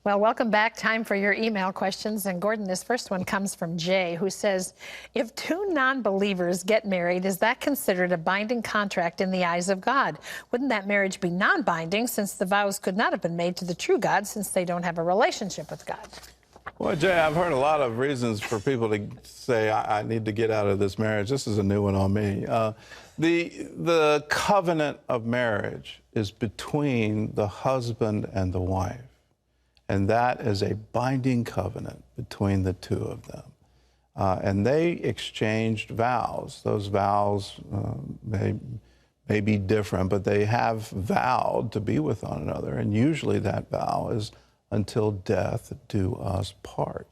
Well, welcome back. Time for your email questions. And Gordon, this first one comes from Jay, who says, if two non-believers get married, is that considered a binding contract in the eyes of God? Wouldn't that marriage be non-binding, since the vows could not have been made to the true God, since they don't have a relationship with God? Well, Jay, I've heard a lot of reasons for people to say, I need to get out of this marriage. This is a new one on me. The covenant of marriage is between the husband and the wife. And that is a binding covenant between the two of them. And they exchanged vows. Those vows may be different, but they have vowed to be with one another. And usually that vow is until death do us part.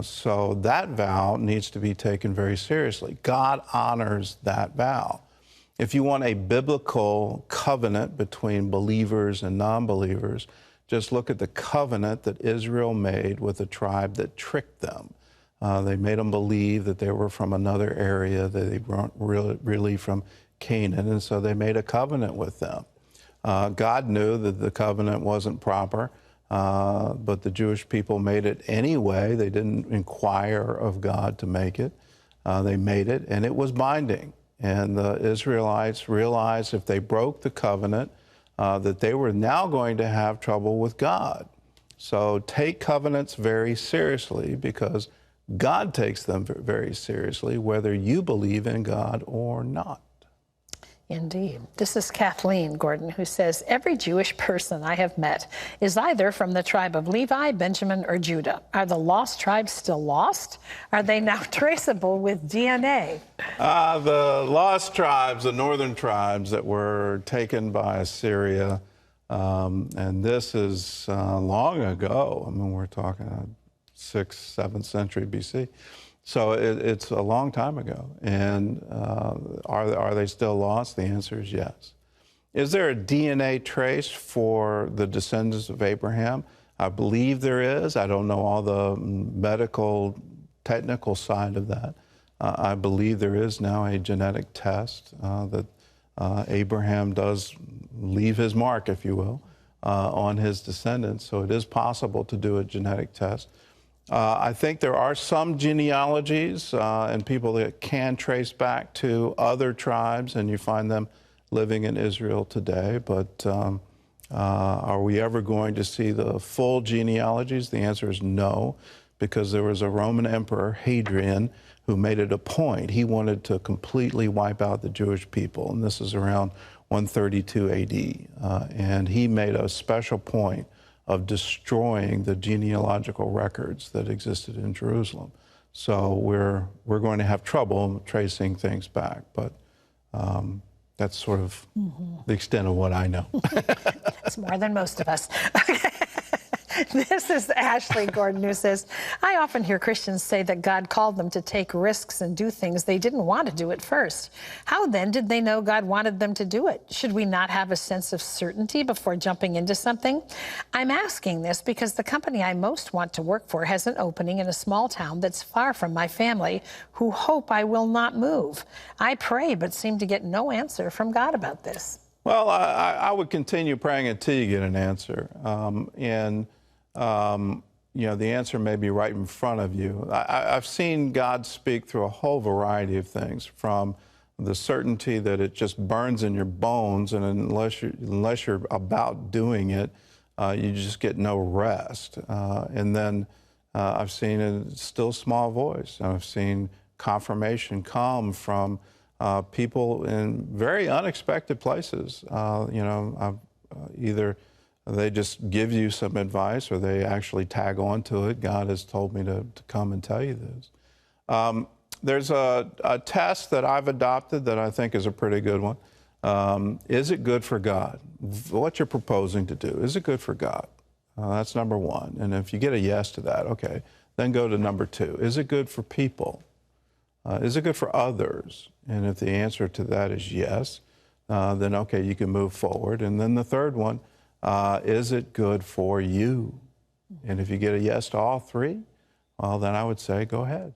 So that vow needs to be taken very seriously. God honors that vow. If you want a biblical covenant between believers and non-believers, just look at the covenant that Israel made with a tribe that tricked them. They made them believe that they were from another area, that they weren't really from Canaan, and so they made a covenant with them. God knew that the covenant wasn't proper, but the Jewish people made it anyway. They didn't inquire of God to make it. They made it, and it was binding. And the Israelites realized if they broke the covenant, that they were now going to have trouble with God. So take covenants very seriously, because God takes them very seriously, whether you believe in God or not. Indeed. This is Kathleen, Gordon, who says, every Jewish person I have met is either from the tribe of Levi, Benjamin, or Judah. Are the lost tribes still lost? Are they now traceable with DNA? The lost tribes, the northern tribes that were taken by Assyria, and this is long ago. I mean, we're talking 6th, 7th century BC. So it's a long time ago. And are they still lost? The answer is yes. Is there a DNA trace for the descendants of Abraham? I believe there is. I don't know all the medical, technical side of that. I believe there is now a genetic test that Abraham does leave his mark, if you will, on his descendants. So it is possible to do a genetic test. I think there are some genealogies and people that can trace back to other tribes, and you find them living in Israel today. But are we ever going to see the full genealogies? The answer is no, because there was a Roman emperor, Hadrian, who made it a point. He wanted to completely wipe out the Jewish people, and this is around 132 AD. And he made a special point of destroying the genealogical records that existed in Jerusalem. So we're going to have trouble tracing things back, but that's sort of the extent of what I know. It's more than most of us. This is Ashley, Gordon, who says, I often hear Christians say that God called them to take risks and do things they didn't want to do at first. How then did they know God wanted them to do it? Should we not have a sense of certainty before jumping into something? I'm asking this because the company I most want to work for has an opening in a small town that's far from my family, who hope I will not move. I pray, but seem to get no answer from God about this. Well, I would continue praying until you get an answer. You know, the answer may be right in front of you. I've seen God speak through a whole variety of things, from the certainty that it just burns in your bones, and unless you're about doing it, you just get no rest. And then I've seen a still small voice. I've seen confirmation come from people in very unexpected places. You know, either they just give you some advice, or they actually tag on to it. God has told me to come and tell you this. There's a test that I've adopted that I think is a pretty good one. Is it good for God? What you're proposing to do, is it good for God? That's number one. And if you get a yes to that, okay, then go to number two. Is it good for people? Is it good for others? And if the answer to that is yes, then okay, you can move forward. And then the third one, is it good for you? And if you get a yes to all three, well, then I would say go ahead.